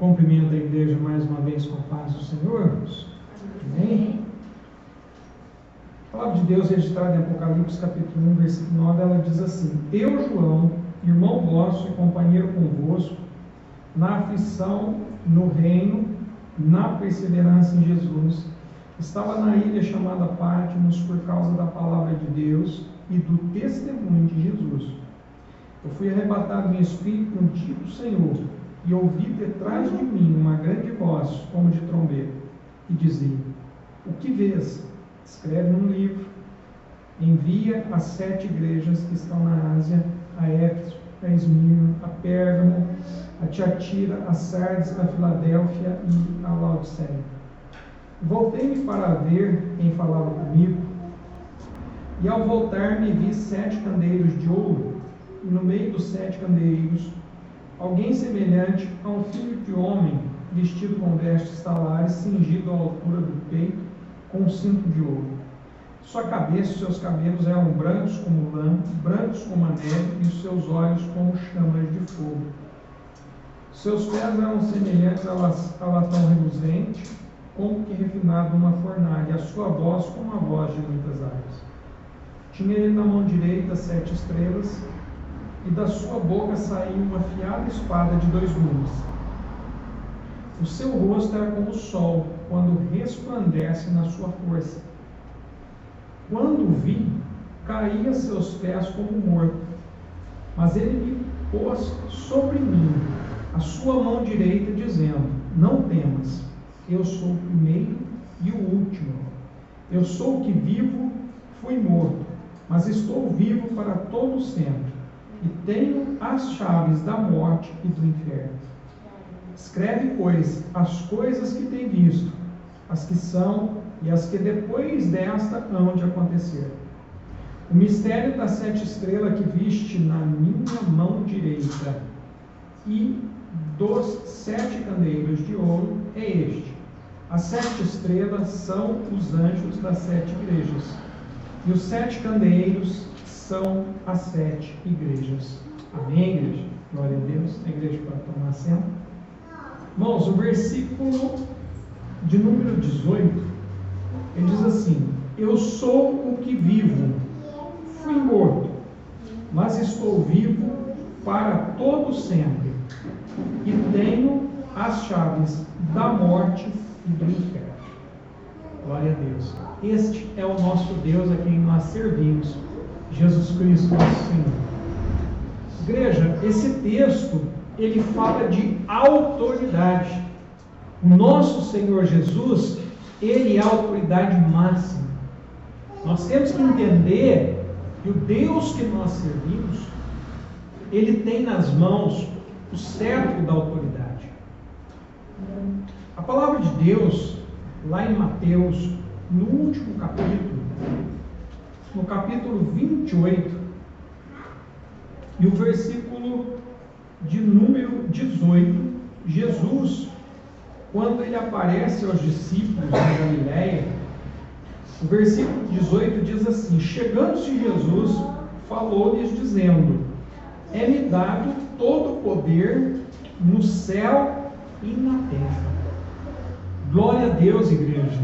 Cumprimento a igreja mais uma vez com a paz do Senhor. Amém? A palavra de Deus registrada em Apocalipse capítulo 1, versículo 9, ela diz assim: Eu, João, irmão vosso e companheiro convosco, na aflição, no reino, na perseverança em Jesus, estava na ilha chamada Patmos por causa da palavra de Deus e do testemunho de Jesus. Eu fui arrebatado em espírito no dia do Senhor, e ouvi detrás de mim uma grande voz, como de trombeta, que dizia: O que vês? Escreve num livro, envia às 7 igrejas que estão na Ásia, a Éfeso, a Esmirna, a Pérgamo, a Tiatira, a Sardes, a Filadélfia e a Laodiceia. Voltei-me para ver quem falava comigo, e ao voltar-me vi 7 candeeiros de ouro, e no meio dos 7 candeeiros alguém semelhante a um filho de homem, vestido com vestes talares, cingido à altura do peito, com um cinto de ouro. Sua cabeça e seus cabelos eram brancos como lã, brancos como a neve, e os seus olhos como chamas de fogo. Seus pés eram semelhantes a latão reluzente, como que refinado numa fornalha, e a sua voz como a voz de muitas águas. Tinha ele na mão direita 7 estrelas, e da sua boca saía uma afiada espada de 2 gumes. O seu rosto era como o sol, quando resplandece na sua força. Quando o vi, caí a seus pés como morto. Mas ele me pôs sobre mim a sua mão direita, dizendo: Não temas, eu sou o primeiro e o último. Eu sou o que vivo, fui morto, mas estou vivo para todo sempre. E tenho as chaves da morte e do inferno. Escreve, pois, as coisas que tem visto, as que são e as que depois desta hão de acontecer. O mistério das 7 estrelas que viste na minha mão direita e dos 7 candeeiros de ouro é este. As 7 estrelas são os anjos das 7 igrejas, e os 7 candeeiros são as 7 igrejas. Amém, igreja? Glória a Deus. A igreja pode tomar assento. Irmãos, o versículo de número 18, ele diz assim: Eu sou o que vivo, fui morto, mas estou vivo para todo sempre, e tenho as chaves da morte e do inferno. Glória a Deus. Este é o nosso Deus a quem nós servimos, Jesus Cristo, nosso Senhor. Igreja, esse texto, ele fala de autoridade. O nosso Senhor Jesus, ele é a autoridade máxima. Nós temos que entender que o Deus que nós servimos, ele tem nas mãos o cetro da autoridade. A palavra de Deus, lá em Mateus, no último capítulo, no capítulo 28, e o versículo de número 18, Jesus, quando ele aparece aos discípulos da Galileia, o versículo 18 diz assim: Chegando-se Jesus, falou-lhes dizendo: É-me dado todo o poder no céu e na terra. Glória a Deus, igreja.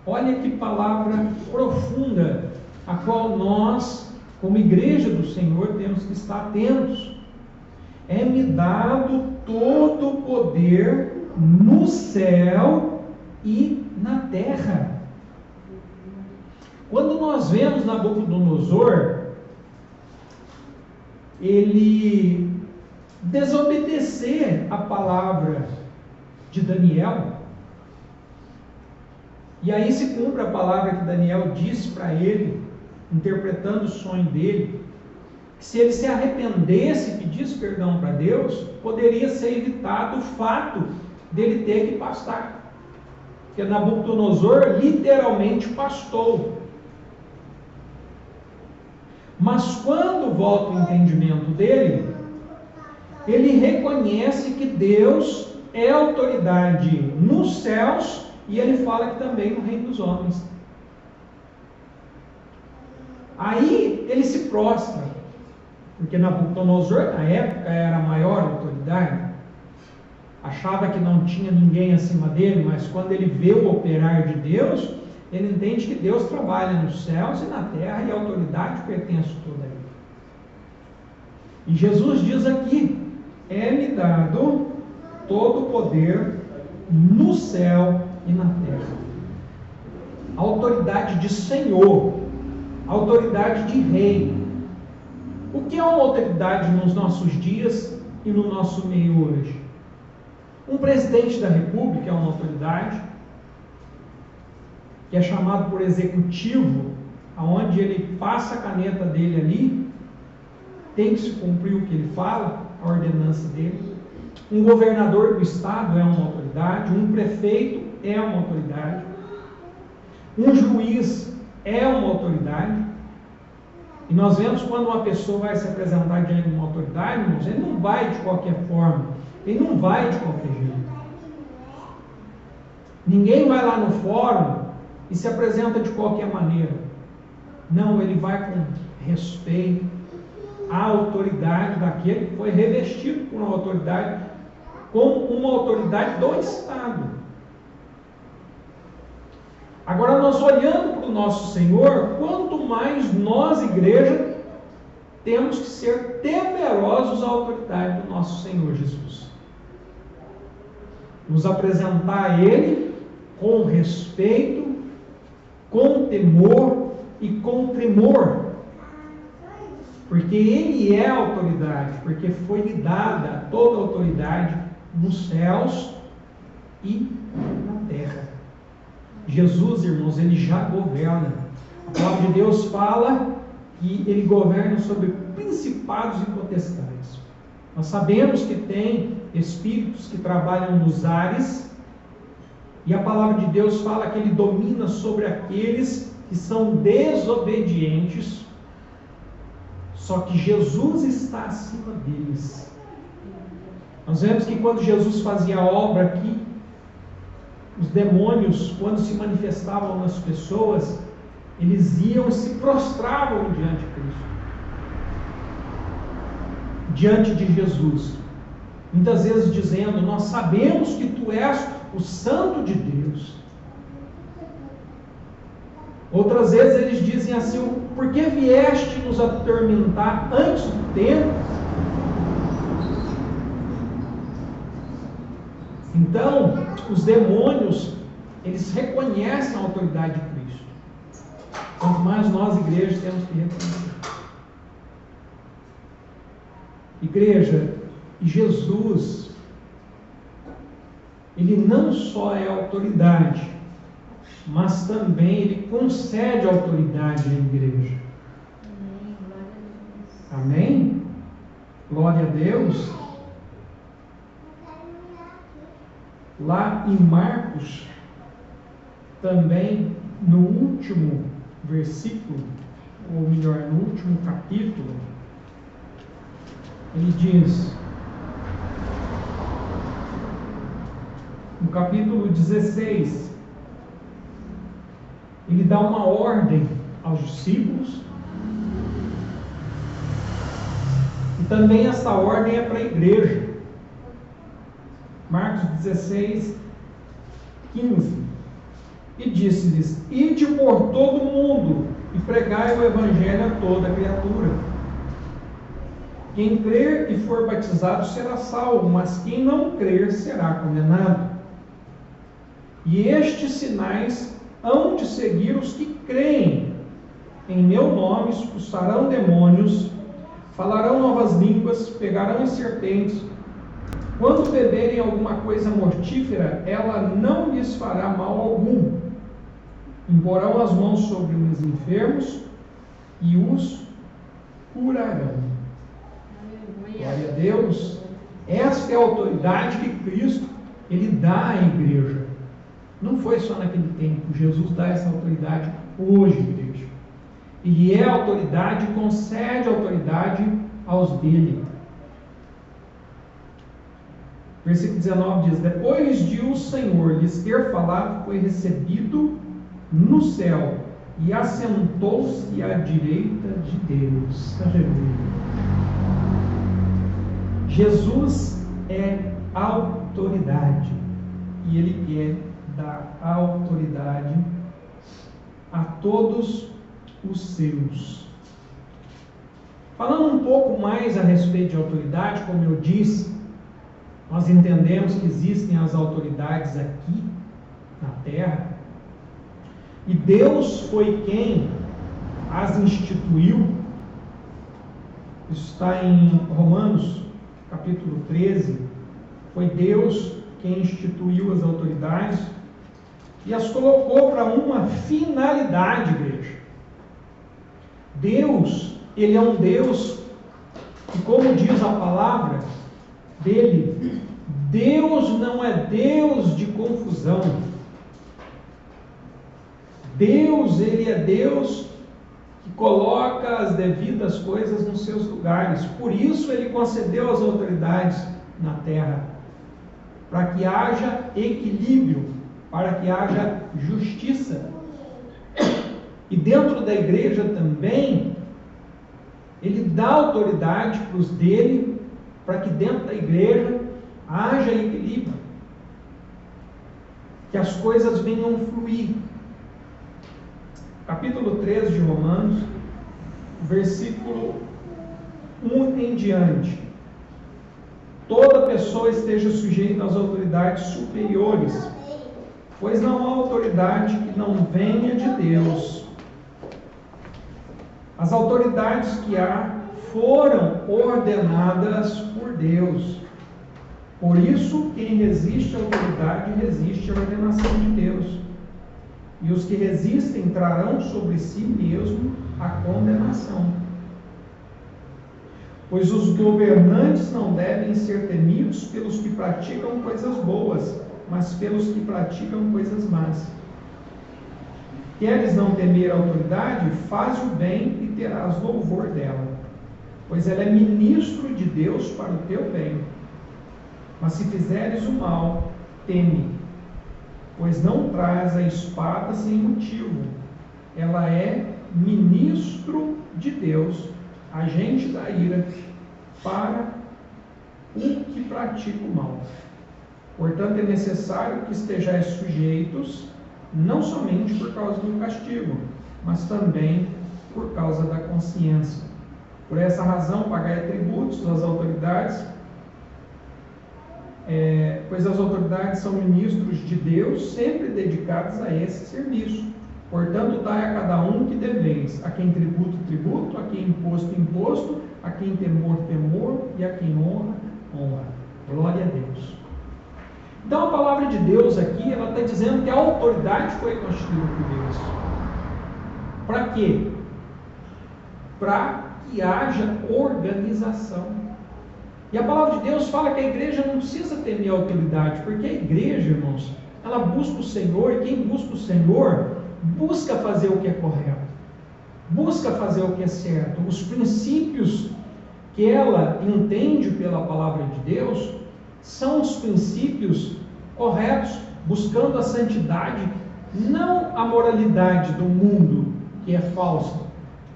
Olha que palavra profunda, a qual nós, como igreja do Senhor, temos que estar atentos. É-me dado todo o poder no céu e na terra. Quando nós vemos Nabucodonosor, ele desobedecer a palavra de Daniel, e aí se cumpre a palavra que Daniel disse para ele, interpretando o sonho dele, que se ele se arrependesse e pedisse perdão para Deus, poderia ser evitado o fato dele ter que pastar. Porque Nabucodonosor literalmente pastou. Mas quando volta o entendimento dele, ele reconhece que Deus é autoridade nos céus, e ele fala que também no reino dos homens. Aí ele se prostra, porque Nabucodonosor na época era a maior autoridade, achava que não tinha ninguém acima dele, mas quando ele vê o operar de Deus, ele entende que Deus trabalha nos céus e na terra e a autoridade pertence toda a ele. E Jesus diz aqui: é-me dado todo o poder no céu e na terra. A autoridade de Senhor, a autoridade de Rei. O que é uma autoridade nos nossos dias e no nosso meio hoje? Um presidente da República é uma autoridade, que é chamado por executivo, aonde ele passa a caneta dele ali, tem que se cumprir o que ele fala, a ordenança dele. Um governador do estado é uma autoridade, um prefeito é uma autoridade, um juiz é uma autoridade. E nós vemos quando uma pessoa vai se apresentar diante de uma autoridade, irmãos, ele não vai de qualquer forma, ele não vai de qualquer jeito. Ninguém vai lá no fórum e se apresenta de qualquer maneira. Não, ele vai com respeito à autoridade daquele que foi revestido por uma autoridade, como uma autoridade do Estado. Agora, nós olhando para o nosso Senhor, quanto mais nós, igreja, temos que ser temerosos à autoridade do nosso Senhor Jesus. Nos apresentar a Ele com respeito, com temor e com tremor, porque Ele é a autoridade, porque foi lhe dada toda a autoridade nos céus e na terra. Jesus, irmãos, Ele já governa. A palavra de Deus fala que Ele governa sobre principados e potestades. Nós sabemos que tem espíritos que trabalham nos ares, e a palavra de Deus fala que Ele domina sobre aqueles que são desobedientes, só que Jesus está acima deles. Nós vemos que quando Jesus fazia a obra aqui, os demônios, quando se manifestavam nas pessoas, eles iam e se prostravam diante de Cristo, diante de Jesus, muitas vezes dizendo: nós sabemos que Tu és o Santo de Deus. Outras vezes eles dizem assim: por que vieste nos atormentar antes do tempo? Então, os demônios, eles reconhecem a autoridade de Cristo. Quanto mais nós, igreja, temos que reconhecer. Igreja, Jesus, Ele não só é autoridade, mas também Ele concede autoridade à igreja. Amém? Glória a Deus. Lá em Marcos, também no último versículo, ou melhor, no último capítulo, ele diz, no capítulo 16, ele dá uma ordem aos discípulos, e também essa ordem é para a igreja. Marcos 16, 15. E disse-lhes: ide por todo o mundo e pregai o evangelho a toda criatura. Quem crer e for batizado será salvo, mas quem não crer será condenado. E estes sinais hão de seguir os que creem. Em meu nome expulsarão demônios, falarão novas línguas, pegarão em serpentes. Quando beberem alguma coisa mortífera, ela não lhes fará mal algum. Imporão as mãos sobre os enfermos e os curarão. Glória a Deus. Esta é a autoridade que Cristo Ele dá à igreja. Não foi só naquele tempo. Jesus dá essa autoridade hoje, igreja. Ele é a autoridade e concede autoridade aos dele. Versículo 19 diz: depois de o Senhor lhes ter falado, foi recebido no céu e assentou-se à direita de Deus. Aleluia. Jesus é autoridade. E Ele quer dar autoridade a todos os seus. Falando um pouco mais a respeito de autoridade, como eu disse, nós entendemos que existem as autoridades aqui na terra, e Deus foi quem as instituiu. Isso está em Romanos, capítulo 13. Foi Deus quem instituiu as autoridades e as colocou para uma finalidade, igreja. Deus, Ele é um Deus que, como diz a palavra dele, Deus não é Deus de confusão. Deus, Ele é Deus que coloca as devidas coisas nos seus lugares. Por isso Ele concedeu as autoridades na terra, para que haja equilíbrio, para que haja justiça. E dentro da igreja também, Ele dá autoridade para os dele, para que dentro da igreja haja equilíbrio, que as coisas venham fluir. Capítulo 13 de Romanos, versículo 1 em diante. Toda pessoa esteja sujeita às autoridades superiores, pois não há autoridade que não venha de Deus. As autoridades que há foram ordenadas por Deus. Por isso, quem resiste à autoridade resiste à ordenação de Deus. E os que resistem trarão sobre si mesmo a condenação. Pois os governantes não devem ser temidos pelos que praticam coisas boas, mas pelos que praticam coisas más. Queres não temer a autoridade? Faz o bem e terás louvor dela, pois ela é ministro de Deus para o teu bem. Mas se fizeres o mal, teme, pois não traz a espada sem motivo. Ela é ministro de Deus, agente da ira, para o que pratica o mal. Portanto, é necessário que estejais sujeitos, não somente por causa do castigo, mas também por causa da consciência. Por essa razão, pagai tributos às autoridades, pois as autoridades são ministros de Deus, sempre dedicados a esse serviço. Portanto, dai a cada um que deveis, a quem tributo, tributo, a quem imposto, imposto, a quem temor, temor, e a quem honra, honra. Glória a Deus. Então, a palavra de Deus aqui, ela está dizendo que a autoridade foi constituída por Deus. Para quê? Para que haja organização. E a palavra de Deus fala que a igreja não precisa temer a autoridade, porque a igreja, irmãos, ela busca o Senhor, e quem busca o Senhor, busca fazer o que é correto, busca fazer o que é certo. Os princípios que ela entende pela palavra de Deus são os princípios corretos, buscando a santidade, não a moralidade do mundo, que é falsa,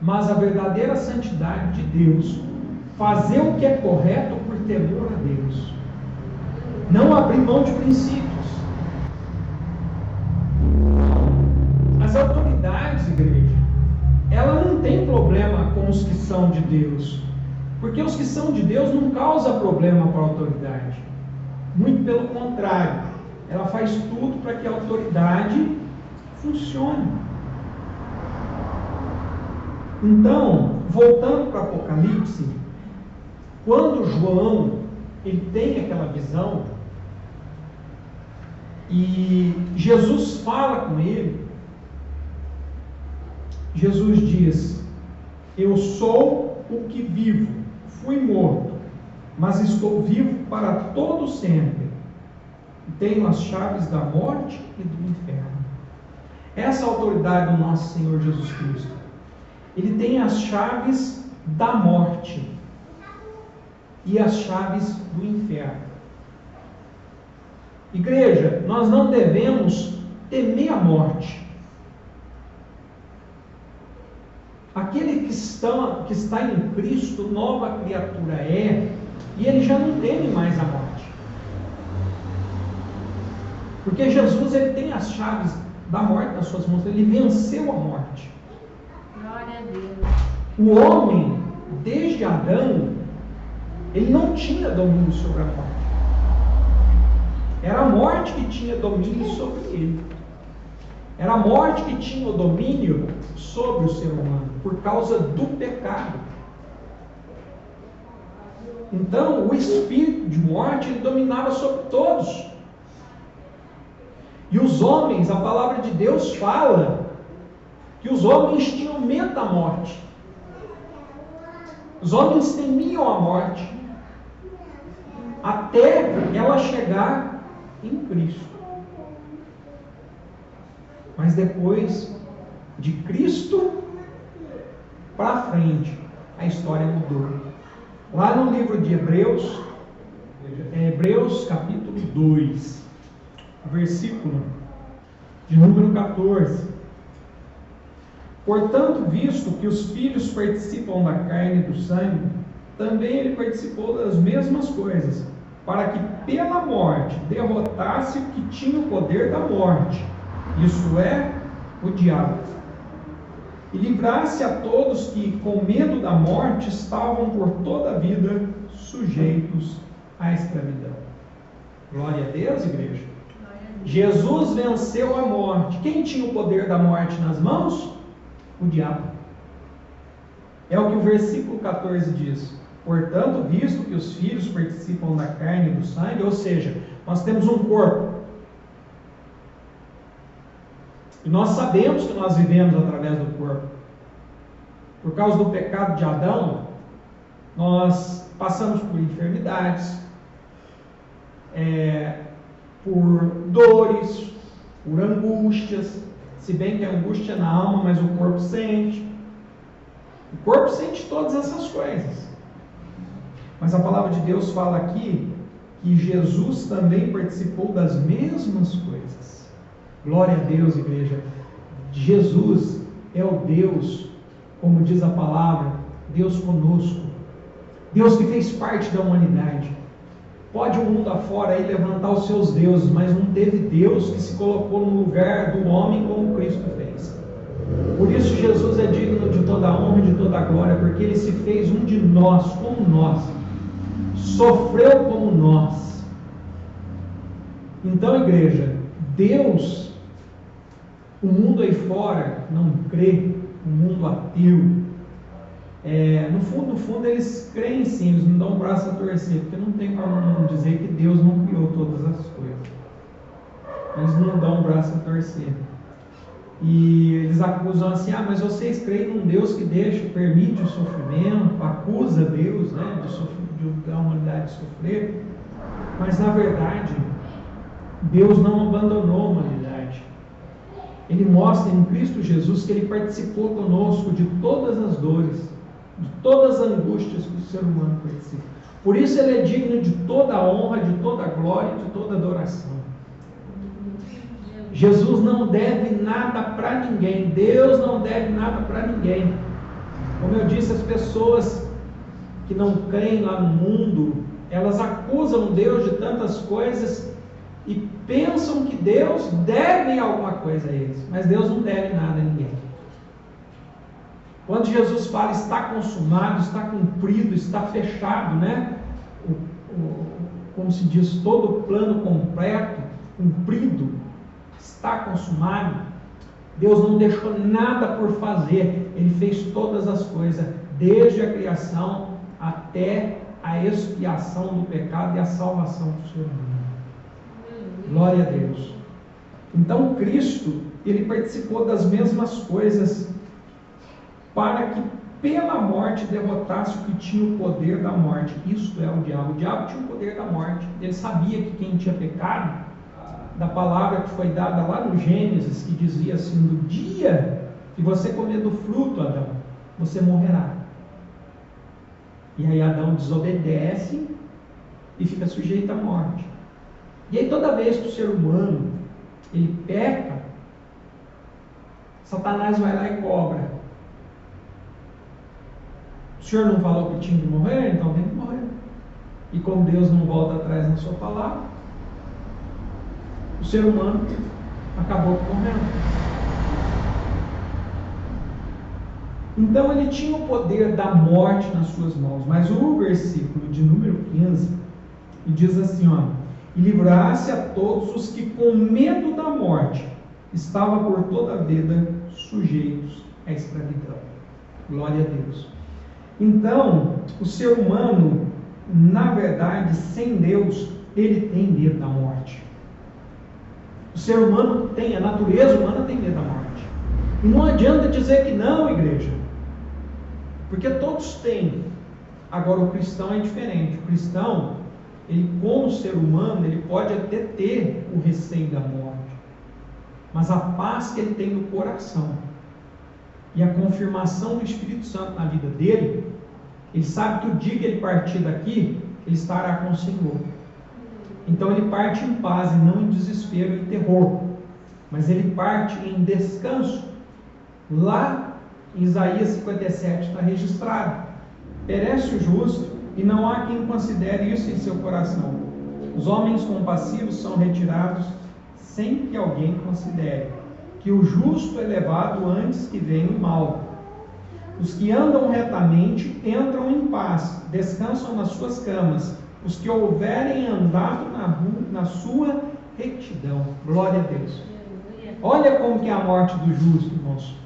mas a verdadeira santidade de Deus. Fazer o que é correto por temor a Deus. Não abrir mão de princípios. As autoridades, igreja, ela não tem problema com os que são de Deus. Porque os que são de Deus não causam problema para a autoridade. Muito pelo contrário. Ela faz tudo para que a autoridade funcione. Então, voltando para Apocalipse, quando João ele tem aquela visão e Jesus fala com ele, Jesus diz: eu sou o que vivo, fui morto, mas estou vivo para todo sempre, tenho as chaves da morte e do inferno. Essa autoridade do nosso Senhor Jesus Cristo, ele tem as chaves da morte e as chaves do inferno. Igreja, nós não devemos temer a morte. Aquele que está em Cristo, nova criatura é, e ele já não teme mais a morte. Porque Jesus, ele tem as chaves da morte nas suas mãos, ele venceu a morte. Glória a Deus. O homem, desde Adão, ele não tinha domínio sobre a morte. Era a morte que tinha domínio sobre ele. Era a morte que tinha o domínio sobre o ser humano, por causa do pecado. Então, o espírito de morte, ele dominava sobre todos. E os homens, a palavra de Deus fala que os homens tinham medo da morte. Os homens temiam a morte, até ela chegar em Cristo. Mas depois de Cristo para frente, a história mudou. Lá no livro de Hebreus, Hebreus capítulo 2, versículo de número 14. Portanto, visto que os filhos participam da carne e do sangue, também ele participou das mesmas coisas, para que pela morte derrotasse o que tinha o poder da morte, isso é, o diabo, e livrasse a todos que, com medo da morte, estavam por toda a vida sujeitos à escravidão. Glória a Deus, igreja. Jesus venceu a morte. Quem tinha o poder da morte nas mãos? O diabo. É o que o versículo 14 diz. Portanto, visto que os filhos participam da carne e do sangue, ou seja, nós temos um corpo. E nós sabemos que nós vivemos através do corpo. Por causa do pecado de Adão, nós passamos por enfermidades, por dores, por angústias, se bem que a angústia é na alma, mas o corpo sente. O corpo sente todas essas coisas. Mas a palavra de Deus fala aqui que Jesus também participou das mesmas coisas. Glória a Deus, igreja. Jesus é o Deus, como diz a palavra, Deus conosco. Deus que fez parte da humanidade. Pode o mundo afora aí levantar os seus deuses, mas não teve Deus que se colocou no lugar do homem como Cristo fez. Por isso Jesus é digno de toda a honra e de toda a glória, porque Ele se fez um de nós, como nós. Sofreu como nós. Então, igreja, Deus, o mundo aí fora não crê, o mundo ateu. No fundo, eles creem sim, eles não dão o braço a torcer, porque não tem como dizer que Deus não criou todas as coisas. Eles não dão o braço a torcer. E eles acusam assim, mas vocês creem num Deus que permite o sofrimento, acusa Deus, né, da humanidade sofrer. Mas na verdade, Deus não abandonou a humanidade. Ele mostra em Cristo Jesus que Ele participou conosco de todas as dores, de todas as angústias que o ser humano participa. Por isso Ele é digno de toda a honra, de toda a glória e de toda a adoração. Jesus não deve nada para ninguém. Deus não deve nada para ninguém. Como eu disse, as pessoas que não creem lá no mundo, elas acusam Deus de tantas coisas e pensam que Deus deve alguma coisa a eles. Mas Deus não deve nada a ninguém. Quando Jesus fala está consumado, está cumprido, está fechado, né? Como se diz, todo o plano completo, cumprido, está consumado. Deus não deixou nada por fazer. Ele fez todas as coisas, desde a criação até a expiação do pecado e a salvação do ser humano. Glória a Deus. Então Cristo, Ele participou das mesmas coisas para que pela morte derrotasse o que tinha o poder da morte. Isto é o diabo. O diabo tinha o poder da morte. Ele sabia que quem tinha pecado, da palavra que foi dada lá no Gênesis, que dizia assim: no dia que você comer do fruto, Adão, você morrerá. E aí Adão desobedece e fica sujeito à morte. E aí toda vez que o ser humano ele peca, Satanás vai lá e cobra. O Senhor não falou que tinha que morrer, então tem que morrer. E como Deus não volta atrás na sua palavra, o ser humano acabou morrendo. Então ele tinha o poder da morte nas suas mãos. Mas o versículo de número 15 diz assim, ó: e livrasse a todos os que com medo da morte estavam por toda a vida sujeitos à escravidão. Glória a Deus. Então, o ser humano, na verdade, sem Deus, ele tem medo da morte. O ser humano tem, a natureza humana tem medo da morte. E não adianta dizer que não, igreja, porque todos têm. Agora, o cristão é diferente. O cristão, ele, como ser humano, ele pode até ter o receio da morte, mas a paz que ele tem no coração e a confirmação do Espírito Santo na vida dele, ele sabe que o dia que ele partir daqui, ele estará com o Senhor. Então ele parte em paz e não em desespero e terror, mas ele parte em descanso. Lá em Isaías 57 está registrado: perece o justo e não há quem considere isso em seu coração. Os homens compassivos são retirados sem que alguém considere que o justo é levado antes que venha o mal. Os que andam retamente entram em paz, descansam nas suas camas, os que houverem andado na sua retidão. Glória a Deus. Olha como que é a morte do justo, irmãos.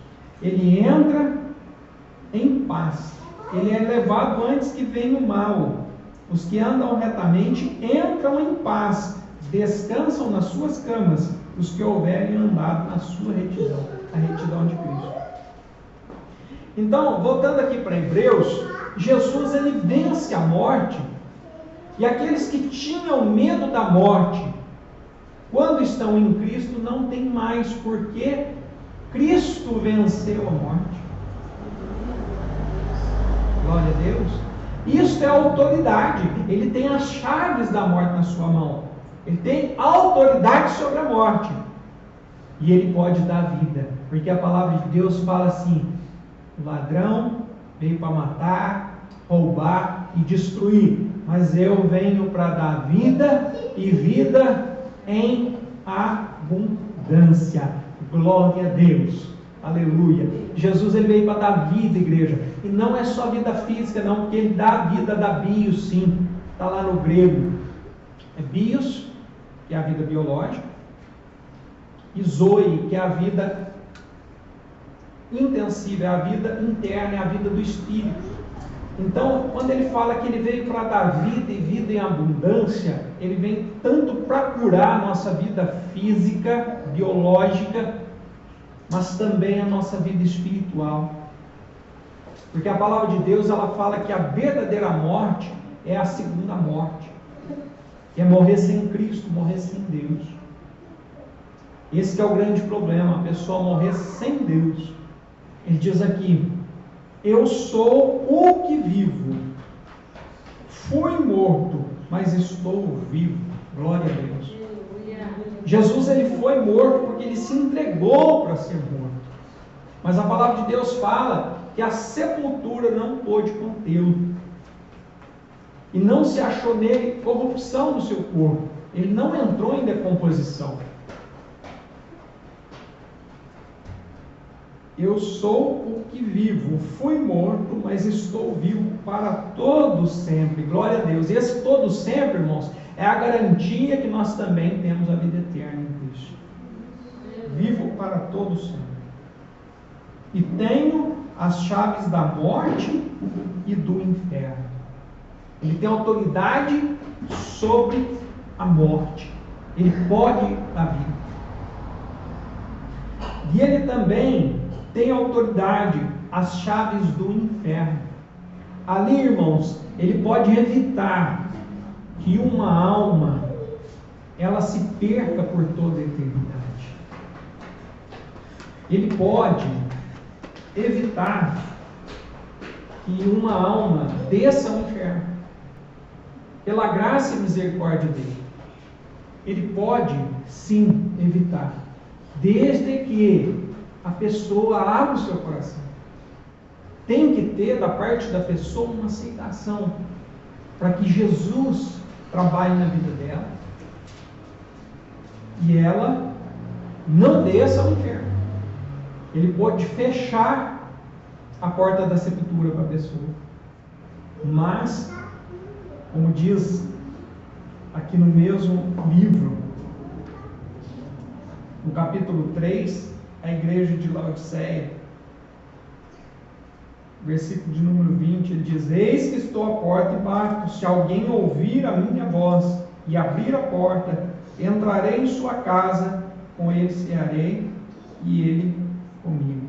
Ele entra em paz, ele é levado antes que venha o mal. Os que andam retamente entram em paz, descansam nas suas camas, os que houverem andado na sua retidão, a retidão de Cristo. Então, voltando aqui para Hebreus, Jesus ele vence a morte, e aqueles que tinham medo da morte, quando estão em Cristo, não tem mais, porque Cristo venceu a morte. Glória a Deus. Isso é autoridade. Ele tem as chaves da morte na sua mão. Ele tem autoridade sobre a morte. E ele pode dar vida. Porque a palavra de Deus fala assim: o ladrão veio para matar, roubar e destruir. Mas eu venho para dar vida e vida em abundância. Glória a Deus. Aleluia. Jesus ele veio para dar vida, igreja. E não é só vida física, não, porque ele dá a vida da bios, sim. Está lá no grego. É bios, que é a vida biológica. E zoe, que é a vida intensiva, é a vida interna, é a vida do Espírito. Então, quando ele fala que ele veio para dar vida e vida em abundância, ele vem tanto para curar a nossa vida física, biológica, mas também a nossa vida espiritual. Porque a palavra de Deus, ela fala que a verdadeira morte é a segunda morte, que é morrer sem Cristo, morrer sem Deus. Esse que é o grande problema, a pessoa morrer sem Deus. Ele diz aqui: eu sou o que vivo, fui morto, mas estou vivo. Glória a Deus. Jesus ele foi morto porque ele se entregou para ser morto. Mas a palavra de Deus fala que a sepultura não pôde contê-lo. E não se achou nele corrupção no seu corpo. Ele não entrou em decomposição. Eu sou o que vivo, fui morto, mas estou vivo para todo sempre. Glória a Deus. Esse todo sempre, irmãos, é a garantia que nós também temos a vida eterna em Cristo. Vivo para todo sempre. E tenho as chaves da morte e do inferno. Ele tem autoridade sobre a morte. Ele pode dar vida. E ele também tem autoridade, as chaves do inferno. Ali, irmãos, ele pode evitar que uma alma ela se perca por toda a eternidade. Ele pode evitar que uma alma desça ao inferno, pela graça e misericórdia dele. Ele pode sim evitar, desde que a pessoa abra o seu coração. Tem que ter da parte da pessoa uma aceitação para que Jesus trabalhe na vida dela. e ela não desça ao inferno. Ele pode fechar a porta da sepultura para a pessoa, mas, como diz aqui no mesmo livro, no capítulo 3, a igreja de Laodiceia, versículo de número 20, ele diz: eis que estou à porta e bato, se alguém ouvir a minha voz e abrir a porta, entrarei em sua casa, com ele cearei e ele comigo.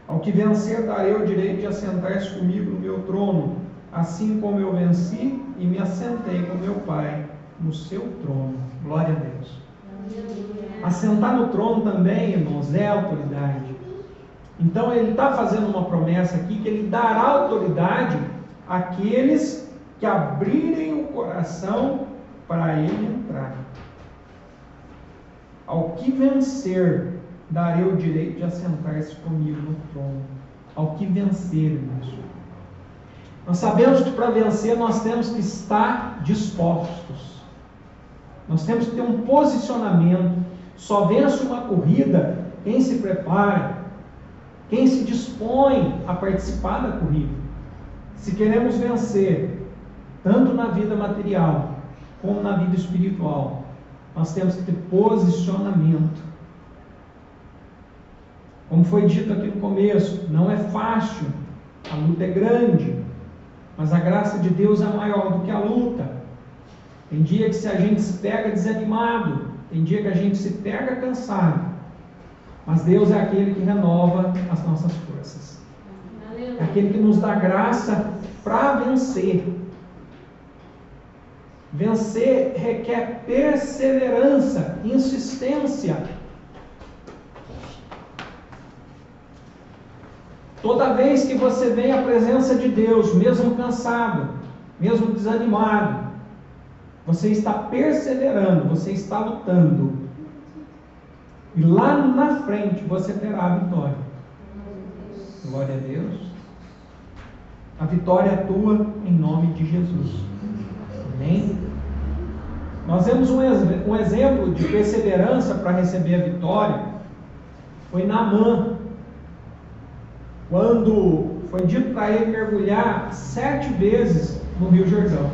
Ao que vencer darei o direito de assentar-se comigo no meu trono, assim como eu venci e me assentei com meu Pai no seu trono. Glória a Deus. Assentar no trono também, irmãos, é autoridade. Então ele está fazendo uma promessa aqui, que ele dará autoridade àqueles que abrirem o coração para ele entrar. Ao que vencer, darei o direito de assentar-se comigo no trono. Ao que vencer, irmãos. Nós sabemos que para vencer nós temos que estar dispostos. Nós temos que ter um posicionamento. Só vence uma corrida quem se prepara, quem se dispõe a participar da corrida. Se queremos vencer, tanto na vida material como na vida espiritual, nós temos que ter posicionamento. Como foi dito aqui no começo, não é fácil, a luta é grande, mas a graça de Deus é maior do que a luta. Tem dia que se a gente se pega desanimado, tem dia que a gente se pega cansado, mas Deus é aquele que renova as nossas forças. É aquele que nos dá graça para vencer. Vencer requer perseverança, insistência. Toda vez que você vem à presença de Deus, mesmo cansado, mesmo desanimado, você está perseverando, você está lutando. E lá na frente você terá a vitória. Glória a Deus. A vitória é tua em nome de Jesus. Amém? Nós vemos um exemplo de perseverança para receber a vitória. Foi Naamã. Quando foi dito para ele mergulhar 7 vezes no Rio Jordão.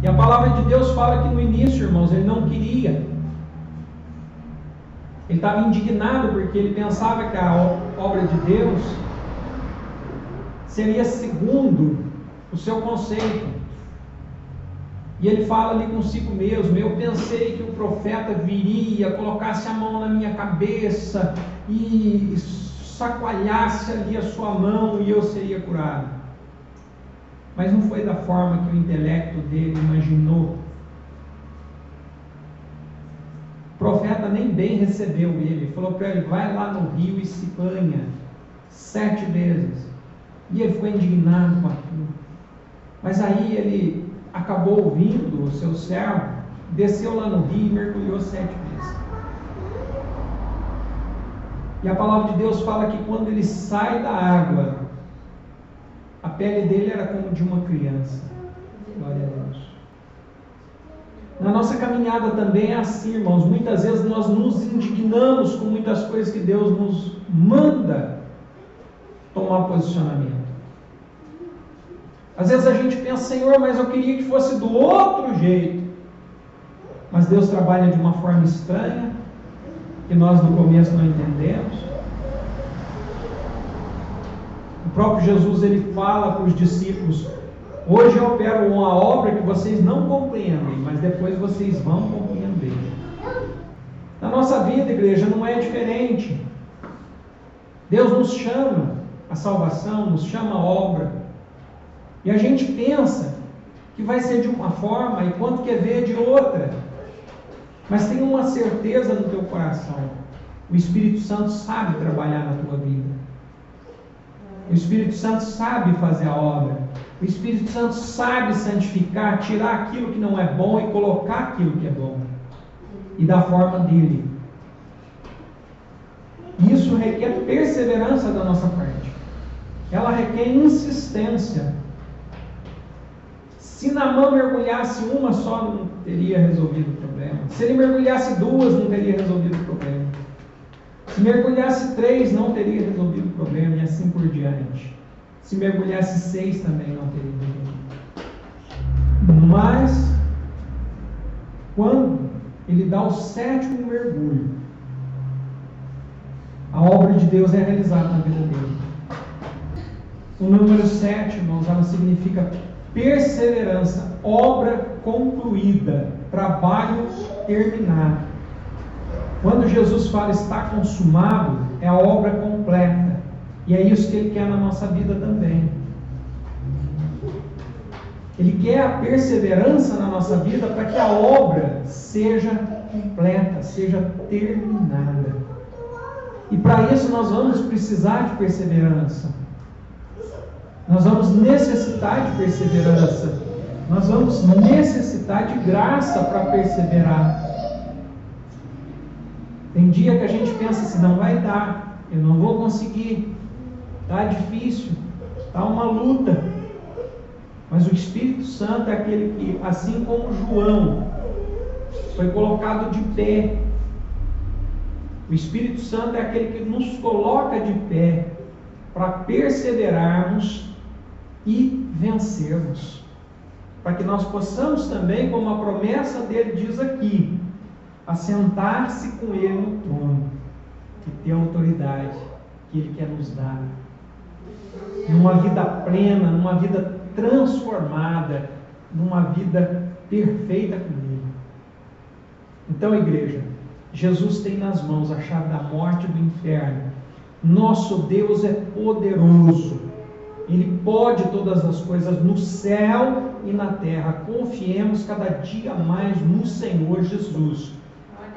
E a palavra de Deus fala que no início, irmãos, ele não queria. Ele estava indignado porque ele pensava que a obra de Deus seria segundo o seu conceito. E ele fala ali consigo mesmo: eu pensei que o profeta viria, colocasse a mão na minha cabeça e chacoalhasse ali a sua mão e eu seria curado. Mas não foi da forma que o intelecto dele imaginou. O profeta nem bem recebeu ele. Falou para ele: vai lá no rio e se banha 7 vezes. E ele ficou indignado com aquilo. Mas aí ele acabou ouvindo o seu servo, desceu lá no rio e mergulhou 7 vezes. E a palavra de Deus fala que quando ele sai da água, a pele dele era como de uma criança. Glória a Deus. Na nossa caminhada também é assim, irmãos. Muitas vezes nós nos indignamos com muitas coisas que Deus nos manda tomar posicionamento. Às vezes a gente pensa: Senhor, mas eu queria que fosse do outro jeito. Mas Deus trabalha de uma forma estranha, que nós no começo não entendemos. O próprio Jesus, ele fala para os discípulos: hoje eu opero uma obra que vocês não compreendem, mas depois vocês vão compreender. Na nossa vida, igreja, não é diferente. Deus nos chama a salvação, nos chama a obra, e a gente pensa que vai ser de uma forma e quando quer ver de outra. Mas tem uma certeza no teu coração: o Espírito Santo sabe trabalhar na tua vida. O Espírito Santo sabe fazer a obra. O Espírito Santo sabe santificar, tirar aquilo que não é bom e colocar aquilo que é bom. E da forma dele. Isso requer perseverança da nossa parte. Ela requer insistência. Se Naamã mergulhasse uma só, não teria resolvido o problema. Se ele mergulhasse 2, não teria resolvido o problema. Se mergulhasse 3, não teria resolvido o problema, e assim por diante. Se mergulhasse 6, também não teria resolvido. Mas, quando ele dá o 7º mergulho, a obra de Deus é realizada na vida dele. O número 7, irmãos, ela significa perseverança, obra concluída, trabalho terminado. Quando Jesus fala está consumado, é a obra completa. E é isso que Ele quer na nossa vida também. Ele quer a perseverança na nossa vida para que a obra seja completa, seja terminada. E para isso nós vamos precisar de perseverança. Nós vamos necessitar de perseverança. Nós vamos necessitar de graça para perseverar. Tem dia que a gente pensa assim, não vai dar, eu não vou conseguir, está difícil, está uma luta. Mas o Espírito Santo é aquele que, assim como João, foi colocado de pé. O Espírito Santo é aquele que nos coloca de pé para perseverarmos e vencermos. Para que nós possamos também, como a promessa dele diz aqui, assentar-se com ele no trono e ter a autoridade que ele quer nos dar. Numa vida plena, numa vida transformada, numa vida perfeita com ele. Então, igreja, Jesus tem nas mãos a chave da morte e do inferno. Nosso Deus é poderoso. Ele pode todas as coisas no céu e na terra. Confiemos cada dia mais no Senhor Jesus.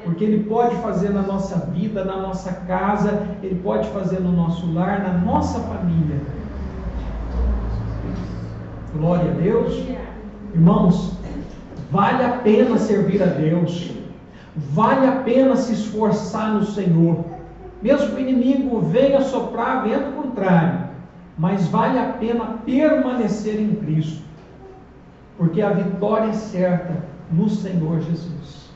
Porque Ele pode fazer na nossa vida, na nossa casa, Ele pode fazer no nosso lar, na nossa família. Glória a Deus. Irmãos, vale a pena servir a Deus. Vale a pena se esforçar no Senhor. Mesmo que o inimigo venha soprar vento contrário, mas vale a pena permanecer em Cristo. Porque a vitória é certa no Senhor Jesus.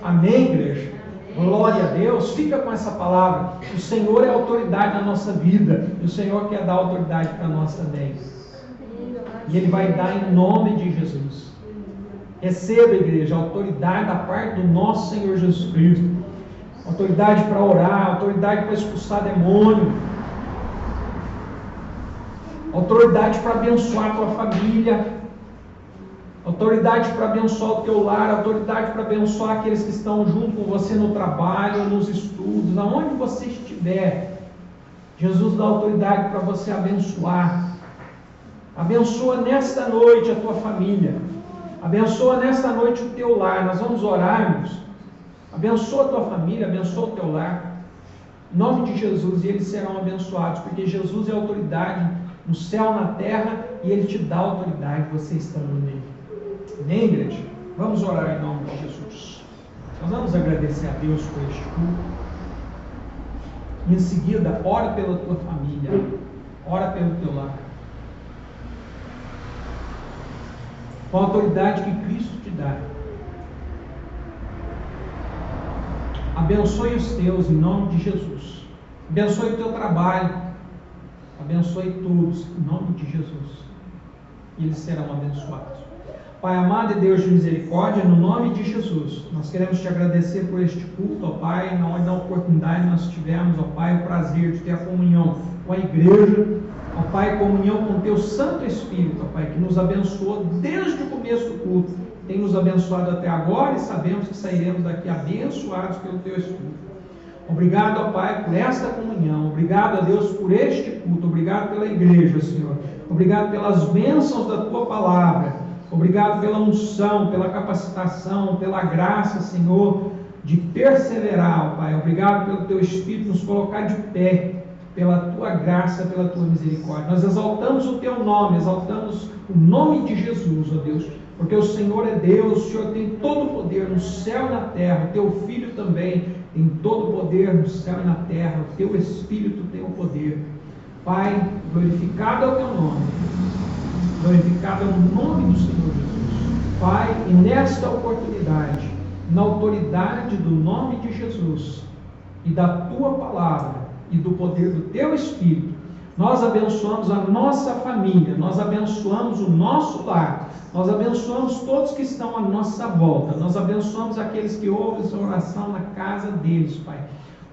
Amém, igreja? Glória a Deus. Fica com essa palavra. O Senhor é autoridade na nossa vida. E o Senhor quer dar autoridade para nós também. E Ele vai dar em nome de Jesus. Receba, igreja, a autoridade da parte do nosso Senhor Jesus Cristo. Autoridade para orar, autoridade para expulsar demônio. Autoridade para abençoar a tua família. Autoridade para abençoar o teu lar. Autoridade para abençoar aqueles que estão junto com você no trabalho, nos estudos, aonde você estiver. Jesus dá autoridade para você abençoar. Abençoa nesta noite a tua família. Abençoa nesta noite o teu lar. Nós vamos orarmos. Abençoa a tua família, abençoa o teu lar. Em nome de Jesus, e eles serão abençoados, porque Jesus é autoridade no céu, na terra, e Ele te dá autoridade, você estando nele. Amém, igreja? Vamos orar em nome de Jesus. Nós vamos agradecer a Deus por este culto. E em seguida, ora pela tua família, ora pelo teu lar. Com a autoridade que Cristo te dá. Abençoe os teus em nome de Jesus. Abençoe o teu trabalho. Abençoe todos em nome de Jesus. E eles serão abençoados. Pai amado e Deus de misericórdia, no nome de Jesus, nós queremos te agradecer por este culto, ó Pai, na oportunidade nós tivemos, ó Pai, o prazer de ter a comunhão com a igreja, ó Pai, comunhão com o teu Santo Espírito, ó Pai, que nos abençoou desde o começo do culto, tem nos abençoado até agora e sabemos que sairemos daqui abençoados pelo teu Espírito. Obrigado, ó Pai, por esta comunhão, obrigado a Deus por este culto, obrigado pela igreja, Senhor, obrigado pelas bênçãos da tua palavra. Obrigado pela unção, pela capacitação, pela graça, Senhor, de perseverar, ó Pai. Obrigado pelo Teu Espírito nos colocar de pé, pela Tua graça, pela Tua misericórdia. Nós exaltamos o Teu nome, exaltamos o nome de Jesus, ó Deus, porque o Senhor é Deus, o Senhor tem todo o poder no céu e na terra, o Teu Filho também tem todo o poder no céu e na terra, o Teu Espírito tem o poder. Pai, glorificado é o Teu nome. Glorificado é o nome do Senhor Jesus. Pai, e nesta oportunidade, na autoridade do nome de Jesus e da tua palavra e do poder do teu Espírito, nós abençoamos a nossa família, nós abençoamos o nosso lar, nós abençoamos todos que estão à nossa volta, nós abençoamos aqueles que ouvem essa oração na casa deles, Pai.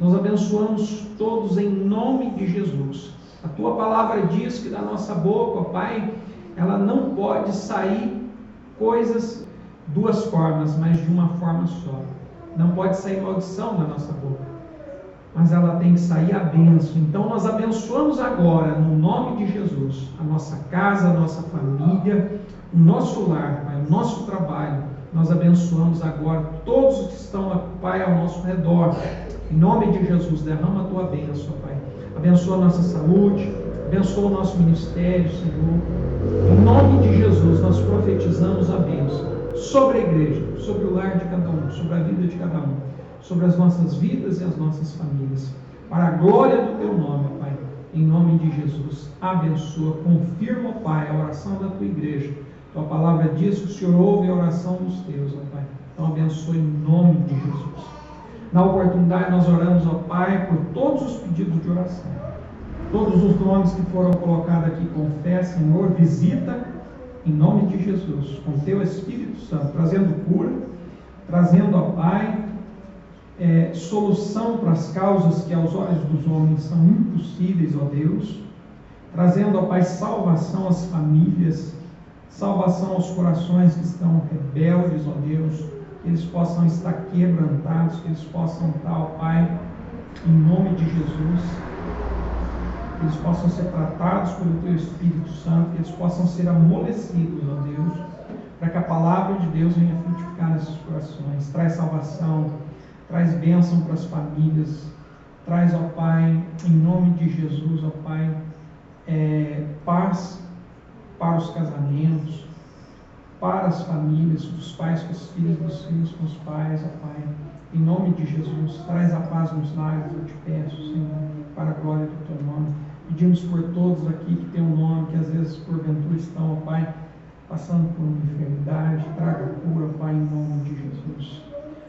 Nós abençoamos todos em nome de Jesus. A tua palavra diz que da nossa boca, Pai, ela não pode sair coisas duas formas, mas de uma forma só. Não pode sair maldição da nossa boca, mas ela tem que sair a bênção. Então nós abençoamos agora, no nome de Jesus, a nossa casa, a nossa família, o nosso lar, Pai, o nosso trabalho. Nós abençoamos agora todos os que estão, Pai, ao nosso redor. Em nome de Jesus, derrama a tua bênção, Pai. Abençoa a nossa saúde, abençoa o nosso ministério, Senhor. Em nome de Jesus, nós profetizamos a bênção sobre a igreja, sobre o lar de cada um, sobre a vida de cada um, sobre as nossas vidas e as nossas famílias. Para a glória do teu nome, Pai. Em nome de Jesus, abençoa, confirma, Pai, a oração da tua igreja. Tua palavra diz que o Senhor ouve a oração dos teus, ó Pai. Então abençoa em nome de Jesus. Na oportunidade nós oramos, ó Pai, por todos os pedidos de oração. Todos os nomes que foram colocados aqui com fé, Senhor, visita em nome de Jesus, com teu Espírito Santo, trazendo cura, trazendo, ó Pai, solução para as causas que aos olhos dos homens são impossíveis, ó Deus, trazendo, ó Pai, salvação às famílias, salvação aos corações que estão rebeldes, ó Deus, que eles possam estar quebrantados, que eles possam estar, ó Pai, em nome de Jesus, que eles possam ser tratados pelo teu Espírito Santo, que eles possam ser amolecidos, ó Deus, para que a palavra de Deus venha frutificar nesses corações. Traz salvação, traz bênção para as famílias, traz, ó Pai, em nome de Jesus, ó Pai, paz para os casamentos, para as famílias, dos pais com os filhos, dos filhos com os pais, ó Pai. Em nome de Jesus, traz a paz nos lares, eu te peço, Senhor, para a glória do teu nome. Pedimos por todos aqui que têm um nome, que às vezes porventura estão, ó Pai, passando por uma enfermidade, traga cura, Pai, em nome de Jesus.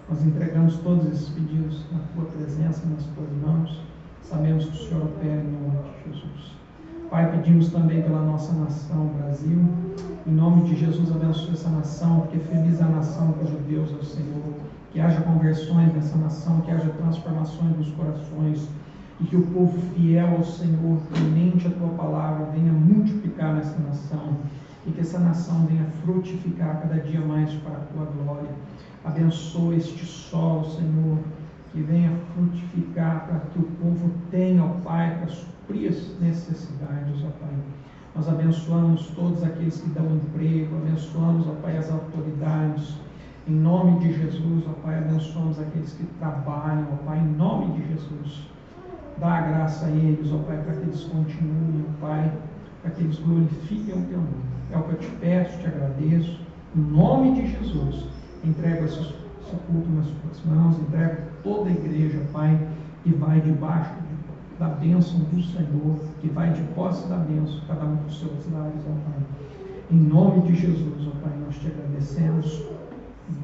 Nós entregamos todos esses pedidos na tua presença, nas tuas mãos. Sabemos que o Senhor opera em nome de Jesus. Pai, pedimos também pela nossa nação, Brasil. Em nome de Jesus, abençoe essa nação, porque feliz é a nação cujo Deus é o Senhor. Que haja conversões nessa nação, que haja transformações dos corações, e que o povo fiel ao Senhor, temente a tua palavra, venha multiplicar nessa nação, e que essa nação venha frutificar cada dia mais para a tua glória. Abençoa este solo, Senhor, que venha frutificar para que o povo tenha, ó Pai, para suprir as necessidades, ó Pai. Nós abençoamos todos aqueles que dão emprego, abençoamos, ó Pai, as autoridades, em nome de Jesus, ó Pai, abençoamos aqueles que trabalham, ó Pai, em nome de Jesus. Dá a graça a eles, ó Pai, para que eles continuem, ó Pai, para que eles glorifiquem o teu nome. É o que eu te peço, te agradeço, em nome de Jesus. Entrego esse culto nas tuas mãos, entrego toda a igreja, Pai, que vai debaixo da bênção do Senhor, que vai de posse da bênção, cada um dos seus lares, ó Pai. Em nome de Jesus, ó Pai, nós te agradecemos.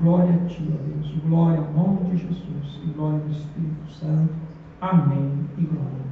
Glória a ti, ó Deus. Glória ao nome de Jesus. E glória ao Espírito Santo. Amém e glória.